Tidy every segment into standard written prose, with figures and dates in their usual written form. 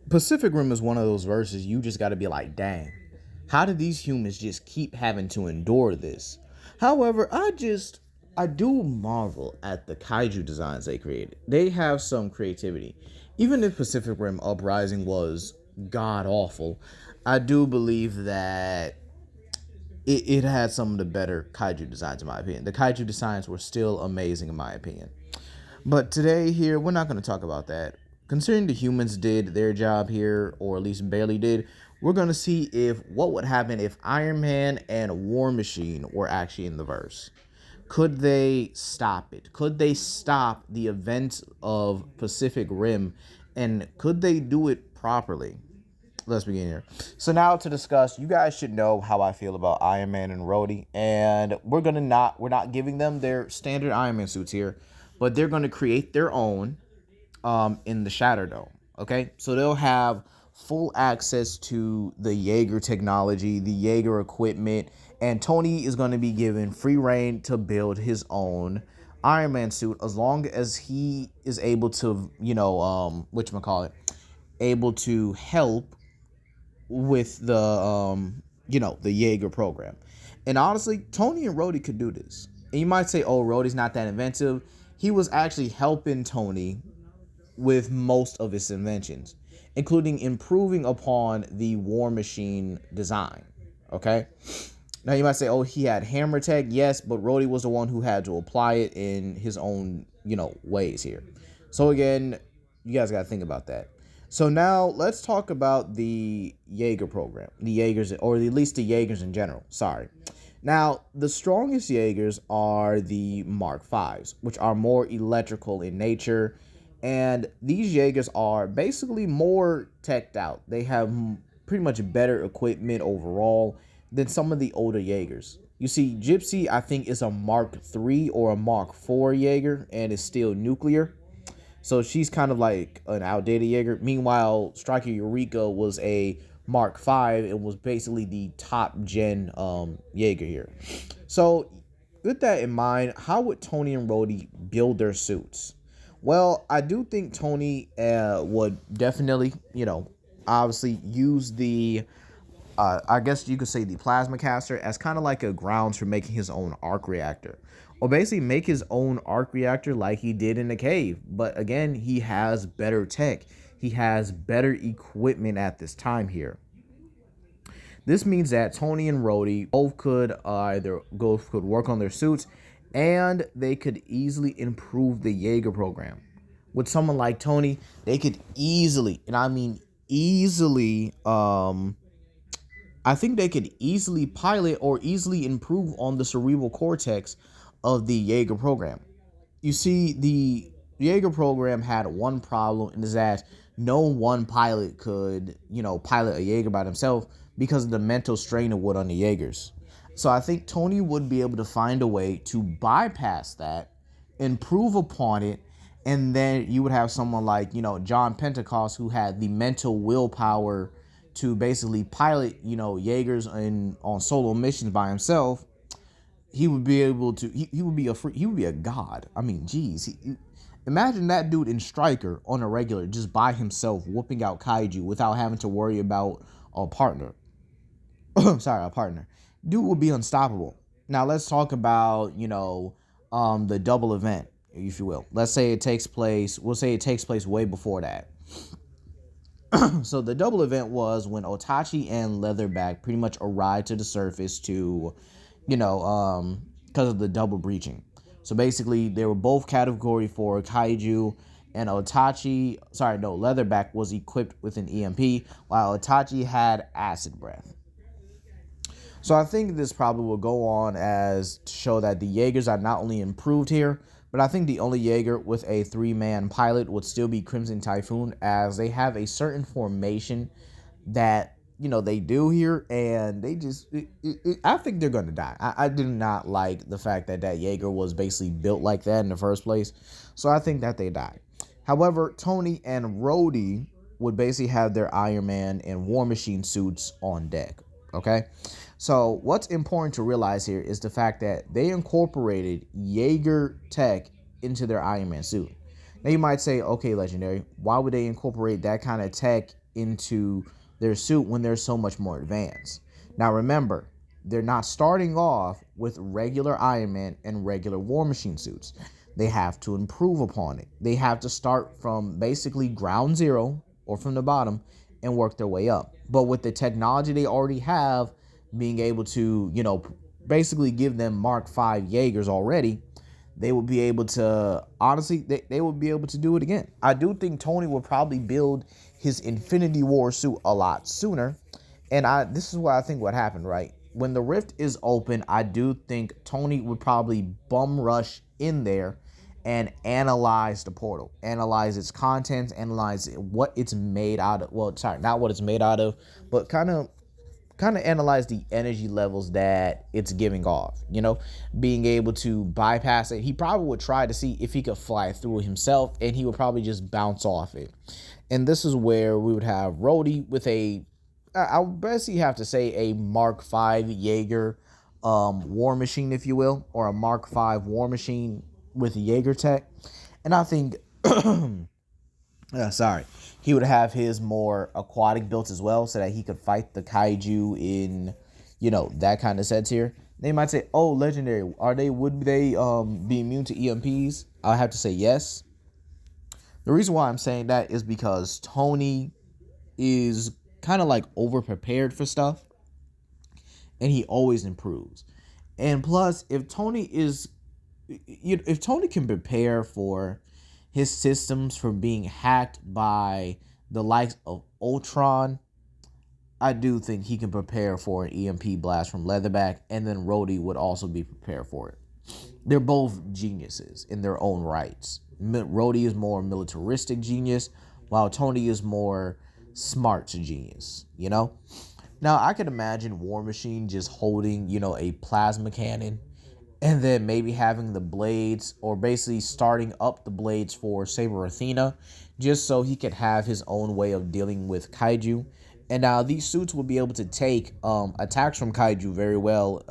Pacific Rim is one of those verses you just got to be like, dang, how did these humans just keep having to endure this? However, I do marvel at the kaiju designs they created. They have some creativity. Even if Pacific Rim Uprising was god awful, I do believe that it had some of the better kaiju designs in my opinion. The kaiju designs were still amazing in my opinion. But today here, we're not going to talk about that. Considering the humans did their job here, or at least barely did, we're going to see if what would happen if Iron Man and War Machine were actually in the verse. Could they stop it? Could they stop the events of Pacific Rim? And could they do it properly? Let's begin here. So now to discuss, you guys should know how I feel about Iron Man and Rhodey, and we're not giving them their standard Iron Man suits here, but they're gonna create their own in the Shatter Dome. Okay, so they'll have full access to the Jaeger technology, the Jaeger equipment, and Tony is going to be given free reign to build his own Iron Man suit as long as he is able to, whatchamacallit, able to help with the the Jaeger program. And honestly, Tony and Rhodey could do this. And you might say, oh, Rhodey's not that inventive. He was actually helping Tony with most of his inventions, including improving upon the War Machine design. Okay? Now you might say, oh, he had hammer tech. Yes, but Rhodey was the one who had to apply it in his own, ways here. So again, you guys got to think about that. So now let's talk about the Jaeger program, the Jaegers, or at least the Jaegers in general. Sorry. Now, the strongest Jaegers are the Mark V's, which are more electrical in nature. And these Jaegers are basically more teched out. They have pretty much better equipment overall than some of the older Jaegers. You see, Gypsy, I think, is a Mark III or a Mark IV Jaeger and is still nuclear. So she's kind of like an outdated Jaeger. Meanwhile, Striker Eureka was a Mark V and was basically the top gen Jaeger here. So with that in mind, how would Tony and Rhodey build their suits? Well, I do think Tony would definitely, obviously use the, I guess you could say the plasma caster as kind of like a grounds for making his own arc reactor. Or basically make his own arc reactor like he did in the cave. But again, he has better tech. He has better equipment at this time here. This means that Tony and Rhodey both could work on their suits, and they could easily improve the Jaeger program. With someone like Tony, they could easily, and I mean easily, I think they could easily pilot or easily improve on the cerebral cortex of the Jaeger program. You see, the Jaeger program had one problem, and is that no one pilot could, pilot a Jaeger by themselves because of the mental strain it would on the Jaegers. So I think Tony would be able to find a way to bypass that, improve upon it, and then you would have someone like, John Pentecost, who had the mental willpower to basically pilot, Jaegers on solo missions by himself. He would be able to. He would be a god. I mean, geez. Imagine that dude in Striker on a regular, just by himself, whooping out kaiju without having to worry about a partner. Sorry, a partner. Dude would be unstoppable. Now let's talk about the double event, if you will. Let's say it takes place. We'll say it takes place way before that. So the double event was when Otachi and Leatherback pretty much arrived to the surface to, because of the double breaching. So basically, they were both category 4 kaiju, and Leatherback was equipped with an EMP, while Otachi had acid breath. So I think this probably will go on as to show that the Jaegers are not only improved here, but I think the only Jaeger with a 3-man pilot would still be Crimson Typhoon, as they have a certain formation that, they do here, and they just, I think they're going to die. I do not like the fact that Jaeger was basically built like that in the first place, so I think that they die. However, Tony and Rhodey would basically have their Iron Man and War Machine suits on deck, okay? So what's important to realize here is the fact that they incorporated Jaeger Tech into their Iron Man suit. Now you might say, okay, Legendary, why would they incorporate that kind of tech into their suit when they're so much more advanced. Now remember, they're not starting off with regular Iron Man and regular War Machine suits. They have to improve upon it. They have to start from basically ground zero or from the bottom and work their way up. But with the technology they already have, being able to, basically give them Mark V Jaegers already, they would be able to, honestly, they would be able to do it again. I do think Tony will probably build his Infinity War suit a lot sooner. And this is what I think what happened, right? When the rift is open, I do think Tony would probably bum rush in there and analyze the portal, analyze its contents, analyze what it's made out of. Well, sorry, not what it's made out of, but kind of analyze the energy levels that it's giving off, being able to bypass it. He probably would try to see if he could fly through it himself, and he would probably just bounce off it. And this is where we would have Rhody with I would basically have to say a Mark V Jaeger War Machine, if you will, or a Mark V War Machine with Jaeger Tech. And I think, he would have his more aquatic built as well, so that he could fight the kaiju in, that kind of sets here. They might say, oh, legendary, would they be immune to EMPs? I have to say yes. The reason why I'm saying that is because Tony is kind of like over prepared for stuff, and he always improves. And plus, if Tony can prepare for his systems from being hacked by the likes of Ultron, I do think he can prepare for an EMP blast from Leatherback, and then Rhody would also be prepared for it. They're both geniuses in their own rights. Rhody is more militaristic genius, while Tony is more smart genius, Now, I could imagine War Machine just holding, a plasma cannon, and then maybe having the blades, or basically starting up the blades for Saber Athena, just so he could have his own way of dealing with kaiju. And now these suits will be able to take attacks from kaiju very well,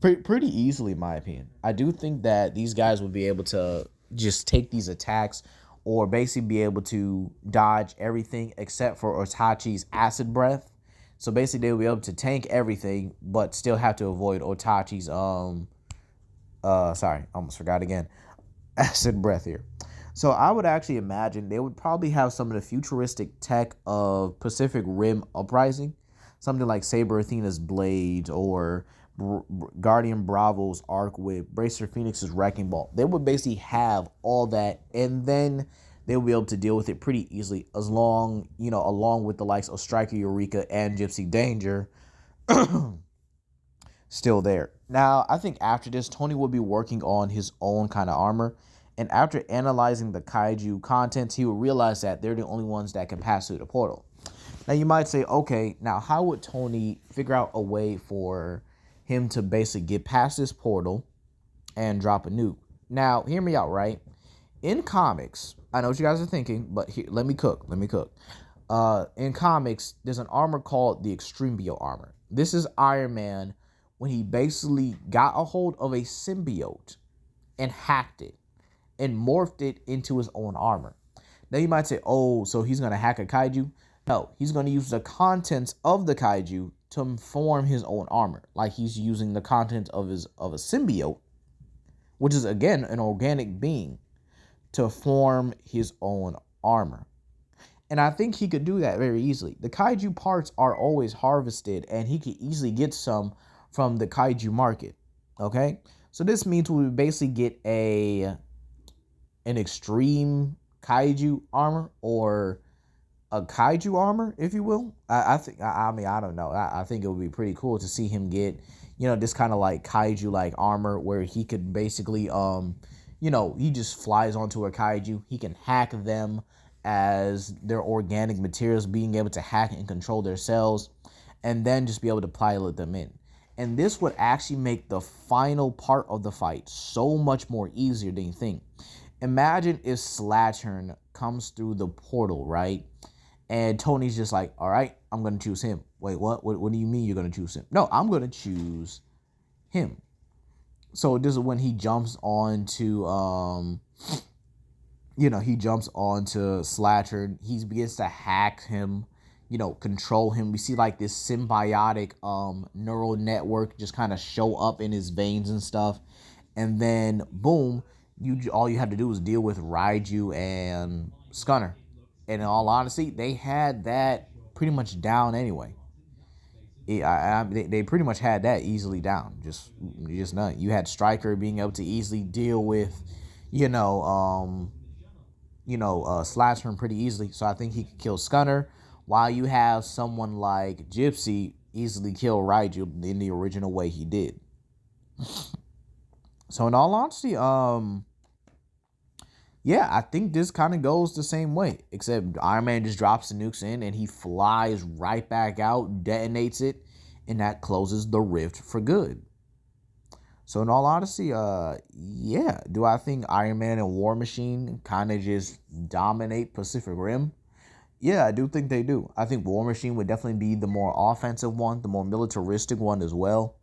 pretty easily, in my opinion. I do think that these guys will be able to just take these attacks, or basically be able to dodge everything except for Otachi's acid breath. So basically, they'll be able to tank everything, but still have to avoid Otachi's, almost forgot again, acid breath here. So I would actually imagine they would probably have some of the futuristic tech of Pacific Rim Uprising, something like Saber Athena's blades, or Guardian Bravo's arc with Bracer Phoenix's wrecking ball. They would basically have all that, and then they'll be able to deal with it pretty easily, along with the likes of Striker Eureka and Gypsy Danger still there. Now, I think after this, Tony will be working on his own kind of armor, and after analyzing the kaiju contents, he will realize that they're the only ones that can pass through the portal. Now, you might say, okay, now how would Tony figure out a way for him to basically get past this portal and drop a nuke? Now, hear me out, right? In comics, I know what you guys are thinking, but here, let me cook. In comics, there's an armor called the Extremio armor. This is Iron Man when he basically got a hold of a symbiote and hacked it and morphed it into his own armor. Now you might say, oh, so he's going to hack a kaiju? No, he's going to use the contents of the kaiju to form his own armor. Like he's using the contents of a symbiote, which is, again, an organic being, to form his own armor. And I think he could do that very easily. The kaiju parts are always harvested, and he could easily get some from the kaiju market. Okay? So this means we would basically get an extreme kaiju armor, or a kaiju armor, if you will. I don't know. I think it would be pretty cool to see him get, this kind of like kaiju like armor, where he could basically he just flies onto a kaiju. He can hack them as their organic materials, being able to hack and control their cells, and then just be able to pilot them in. And this would actually make the final part of the fight so much more easier than you think. Imagine if Slattern comes through the portal, right? And Tony's just like, all right, I'm going to choose him. Wait, what? What do you mean you're going to choose him? No, I'm going to choose him. So this is when he jumps onto he jumps onto Slatcher. He begins to hack him, control him. We see like this symbiotic neural network just kind of show up in his veins and stuff. And then boom, all you had to do was deal with Raiju and Scunner. And in all honesty, they had that pretty much down anyway. They pretty much had that easily down. Just none. You had Stryker being able to easily deal with, Slashburn pretty easily. So I think he could kill Scunner, while you have someone like Gypsy easily kill Raiju in the original way he did. So in all honesty, yeah, I think this kind of goes the same way, except Iron Man just drops the nukes in and he flies right back out, detonates it, and that closes the rift for good. So in all honesty, yeah, do I think Iron Man and War Machine kind of just dominate Pacific Rim? Yeah, I do think they do. I think War Machine would definitely be the more offensive one, the more militaristic one as well,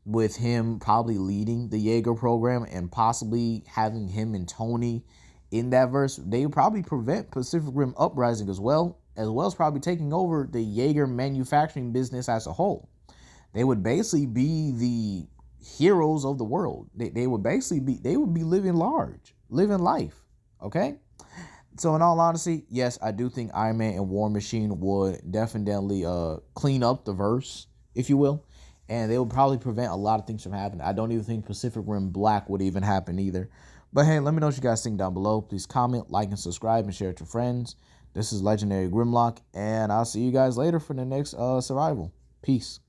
with him probably leading the Jaeger program and possibly having him and Tony in that verse. They would probably prevent Pacific Rim uprising as well as probably taking over the Jaeger manufacturing business as a whole. They would basically be the heroes of the world. They would be living large, living life. Okay. So in all honesty, yes, I do think Iron Man and War Machine would definitely clean up the verse, if you will. And they would probably prevent a lot of things from happening. I don't even think Pacific Rim Black would even happen either. But hey, let me know what you guys think down below. Please comment, like, and subscribe, and share it to friends. This is Legendary Grimlock, and I'll see you guys later for the next survival. Peace.